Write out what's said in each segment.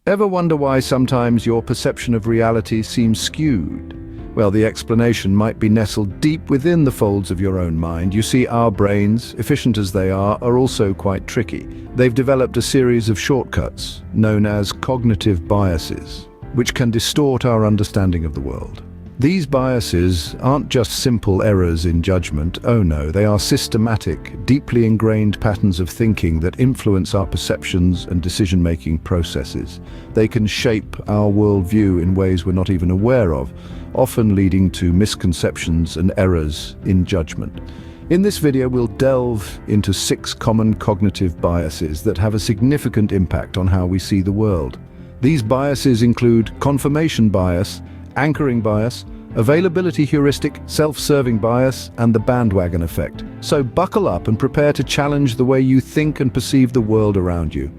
Ever wonder why sometimes your perception of reality seems skewed? Well, the explanation might be nestled deep within the folds of your own mind. You see, our brains, efficient as they are also quite tricky. They've developed a series of shortcuts, known as cognitive biases, which can distort our understanding of the world. These biases aren't just simple errors in judgment. Oh no, they are systematic, deeply ingrained patterns of thinking that influence our perceptions and decision-making processes. They can shape our worldview in ways we're not even aware of, often leading to misconceptions and errors in judgment. In this video, we'll delve into 6 common cognitive biases that have a significant impact on how we see the world. These biases include confirmation bias, anchoring bias, availability heuristic, self-serving bias, and the bandwagon effect. So buckle up and prepare to challenge the way you think and perceive the world around you.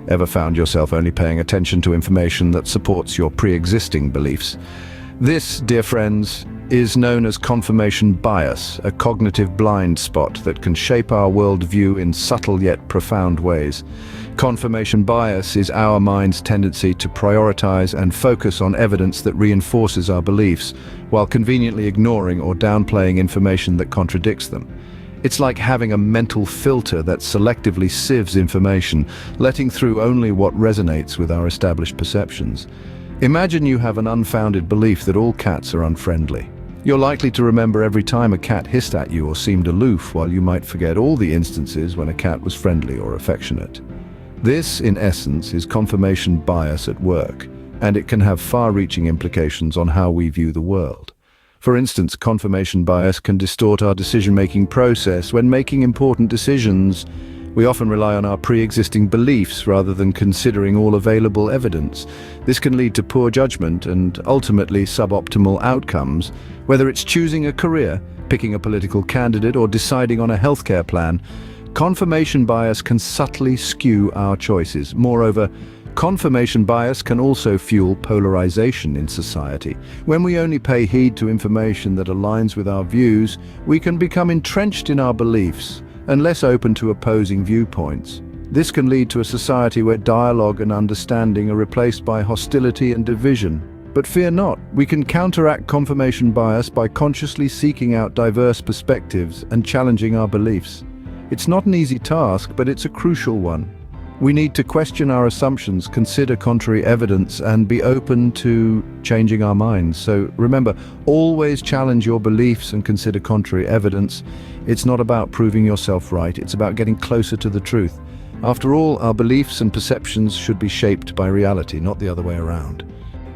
Ever found yourself only paying attention to information that supports your pre-existing beliefs? This, dear friends, is known as confirmation bias, a cognitive blind spot that can shape our worldview in subtle yet profound ways. Confirmation bias is our mind's tendency to prioritize and focus on evidence that reinforces our beliefs, while conveniently ignoring or downplaying information that contradicts them. It's like having a mental filter that selectively sieves information, letting through only what resonates with our established perceptions. Imagine you have an unfounded belief that all cats are unfriendly. You're likely to remember every time a cat hissed at you or seemed aloof, while you might forget all the instances when a cat was friendly or affectionate. This, in essence, is confirmation bias at work, and it can have far-reaching implications on how we view the world. For instance, confirmation bias can distort our decision-making process. When making important decisions, we often rely on our pre-existing beliefs rather than considering all available evidence. This can lead to poor judgment and ultimately suboptimal outcomes. Whether it's choosing a career, picking a political candidate, or deciding on a healthcare plan, confirmation bias can subtly skew our choices. Moreover, confirmation bias can also fuel polarization in society. When we only pay heed to information that aligns with our views, we can become entrenched in our beliefs and less open to opposing viewpoints. This can lead to a society where dialogue and understanding are replaced by hostility and division. But fear not, we can counteract confirmation bias by consciously seeking out diverse perspectives and challenging our beliefs. It's not an easy task, but it's a crucial one. We need to question our assumptions, consider contrary evidence, and be open to changing our minds. So remember, always challenge your beliefs and consider contrary evidence. It's not about proving yourself right, it's about getting closer to the truth. After all, our beliefs and perceptions should be shaped by reality, not the other way around.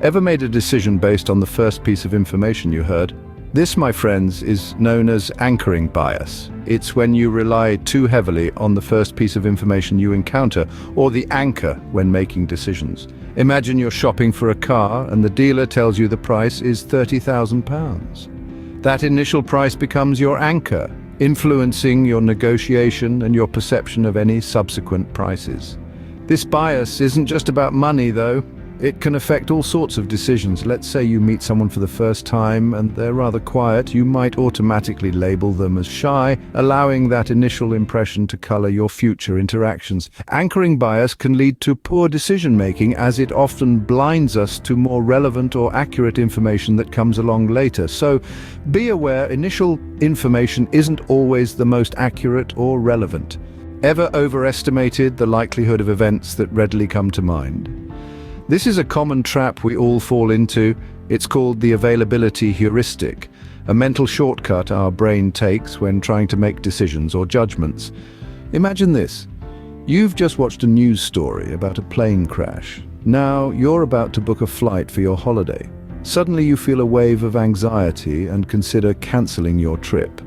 Ever made a decision based on the first piece of information you heard? This, my friends, is known as anchoring bias. It's when you rely too heavily on the first piece of information you encounter, or the anchor when making decisions. Imagine you're shopping for a car and the dealer tells you the price is £30,000. That initial price becomes your anchor, influencing your negotiation and your perception of any subsequent prices. This bias isn't just about money, though. It can affect all sorts of decisions. Let's say you meet someone for the first time and they're rather quiet. You might automatically label them as shy, allowing that initial impression to color your future interactions. Anchoring bias can lead to poor decision-making, as it often blinds us to more relevant or accurate information that comes along later. So be aware, initial information isn't always the most accurate or relevant. Ever overestimated the likelihood of events that readily come to mind? This is a common trap we all fall into. It's called the availability heuristic, a mental shortcut our brain takes when trying to make decisions or judgments. Imagine this. You've just watched a news story about a plane crash. Now you're about to book a flight for your holiday. Suddenly you feel a wave of anxiety and consider canceling your trip.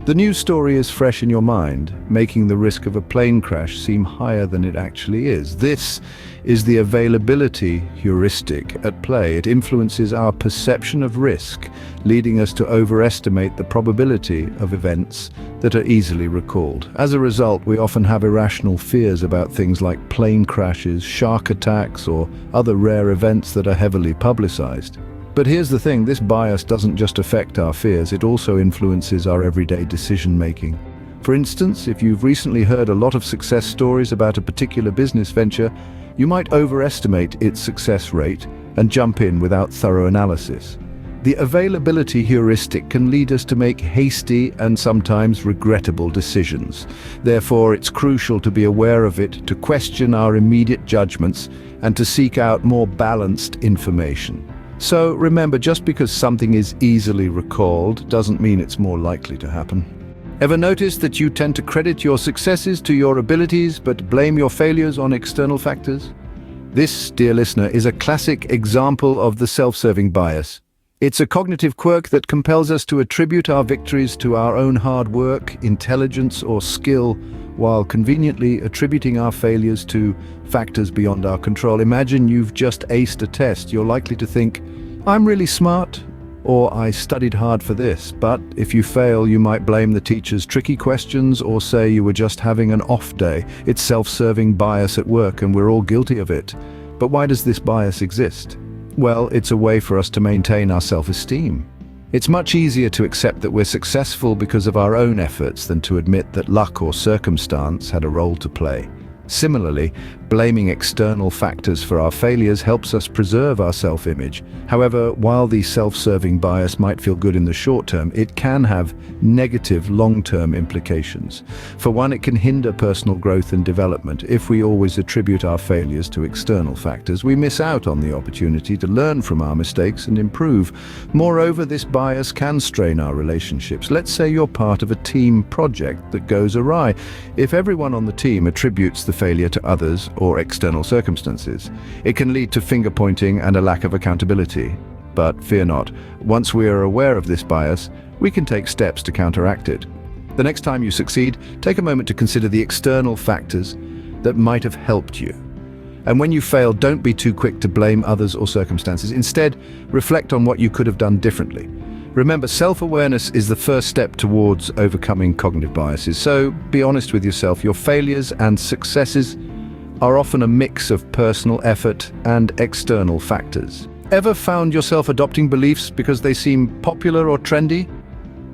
The news story is fresh in your mind, making the risk of a plane crash seem higher than it actually is. This is the availability heuristic at play. It influences our perception of risk, leading us to overestimate the probability of events that are easily recalled. As a result, we often have irrational fears about things like plane crashes, shark attacks, or other rare events that are heavily publicized. But here's the thing, this bias doesn't just affect our fears, it also influences our everyday decision-making. For instance, if you've recently heard a lot of success stories about a particular business venture, you might overestimate its success rate and jump in without thorough analysis. The availability heuristic can lead us to make hasty and sometimes regrettable decisions. Therefore, it's crucial to be aware of it, to question our immediate judgments, and to seek out more balanced information. So remember, just because something is easily recalled doesn't mean it's more likely to happen. Ever notice that you tend to credit your successes to your abilities but blame your failures on external factors? This, dear listener, is a classic example of the self-serving bias. It's a cognitive quirk that compels us to attribute our victories to our own hard work, intelligence, or skill, while conveniently attributing our failures to factors beyond our control. Imagine you've just aced a test. You're likely to think, "I'm really smart," or "I studied hard for this." But if you fail, you might blame the teacher's tricky questions or say you were just having an off day. It's self-serving bias at work, and we're all guilty of it. But why does this bias exist? Well, it's a way for us to maintain our self-esteem. It's much easier to accept that we're successful because of our own efforts than to admit that luck or circumstance had a role to play. Similarly, blaming external factors for our failures helps us preserve our self-image. However, while the self-serving bias might feel good in the short term, it can have negative long-term implications. For one, it can hinder personal growth and development. If we always attribute our failures to external factors, we miss out on the opportunity to learn from our mistakes and improve. Moreover, this bias can strain our relationships. Let's say you're part of a team project that goes awry. If everyone on the team attributes the failure to others or external circumstances, it can lead to finger-pointing and a lack of accountability. But fear not, once we are aware of this bias, we can take steps to counteract it. The next time you succeed, take a moment to consider the external factors that might have helped you. And when you fail, don't be too quick to blame others or circumstances. Instead, reflect on what you could have done differently. Remember, self-awareness is the first step towards overcoming cognitive biases. So be honest with yourself. Your failures and successes are often a mix of personal effort and external factors. Ever found yourself adopting beliefs because they seem popular or trendy?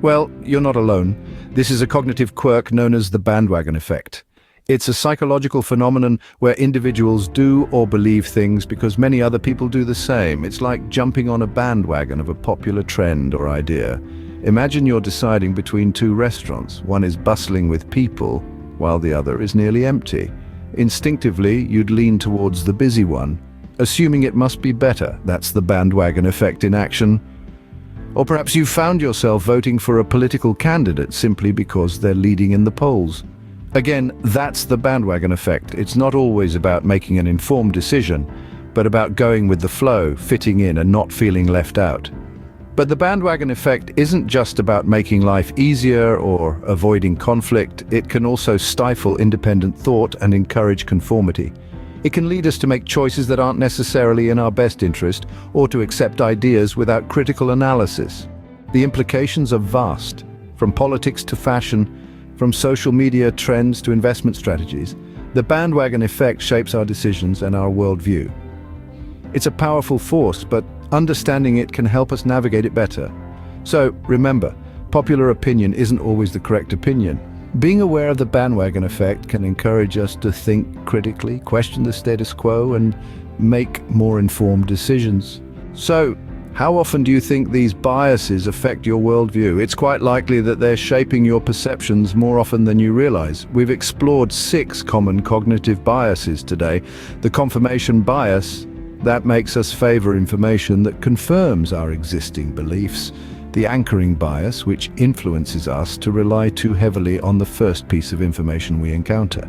Well, you're not alone. This is a cognitive quirk known as the bandwagon effect. It's a psychological phenomenon where individuals do or believe things because many other people do the same. It's like jumping on a bandwagon of a popular trend or idea. Imagine you're deciding between two restaurants. One is bustling with people, while the other is nearly empty. Instinctively, you'd lean towards the busy one, assuming it must be better. That's the bandwagon effect in action. Or perhaps you found yourself voting for a political candidate simply because they're leading in the polls. Again, that's the bandwagon effect. It's not always about making an informed decision, but about going with the flow, fitting in and not feeling left out. But the bandwagon effect isn't just about making life easier or avoiding conflict. It can also stifle independent thought and encourage conformity. It can lead us to make choices that aren't necessarily in our best interest, or to accept ideas without critical analysis. The implications are vast, from politics to fashion, from social media trends to investment strategies. The bandwagon effect shapes our decisions and our worldview. It's a powerful force, but understanding it can help us navigate it better. So remember, popular opinion isn't always the correct opinion. Being aware of the bandwagon effect can encourage us to think critically, question the status quo, and make more informed decisions. So, how often do you think these biases affect your worldview? It's quite likely that they're shaping your perceptions more often than you realize. We've explored 6 common cognitive biases today. The confirmation bias, that makes us favor information that confirms our existing beliefs. The anchoring bias, which influences us to rely too heavily on the first piece of information we encounter.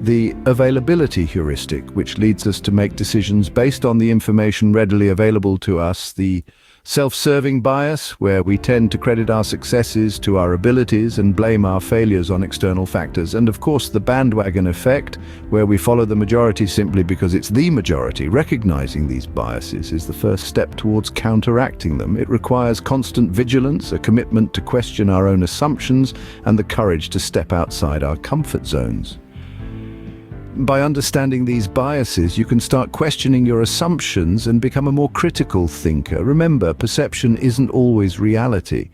The availability heuristic, which leads us to make decisions based on the information readily available to us. The self-serving bias, where we tend to credit our successes to our abilities and blame our failures on external factors. And of course, the bandwagon effect, where we follow the majority simply because it's the majority. Recognizing these biases is the first step towards counteracting them. It requires constant vigilance, a commitment to question our own assumptions, and the courage to step outside our comfort zones. By understanding these biases, you can start questioning your assumptions and become a more critical thinker. Remember, perception isn't always reality.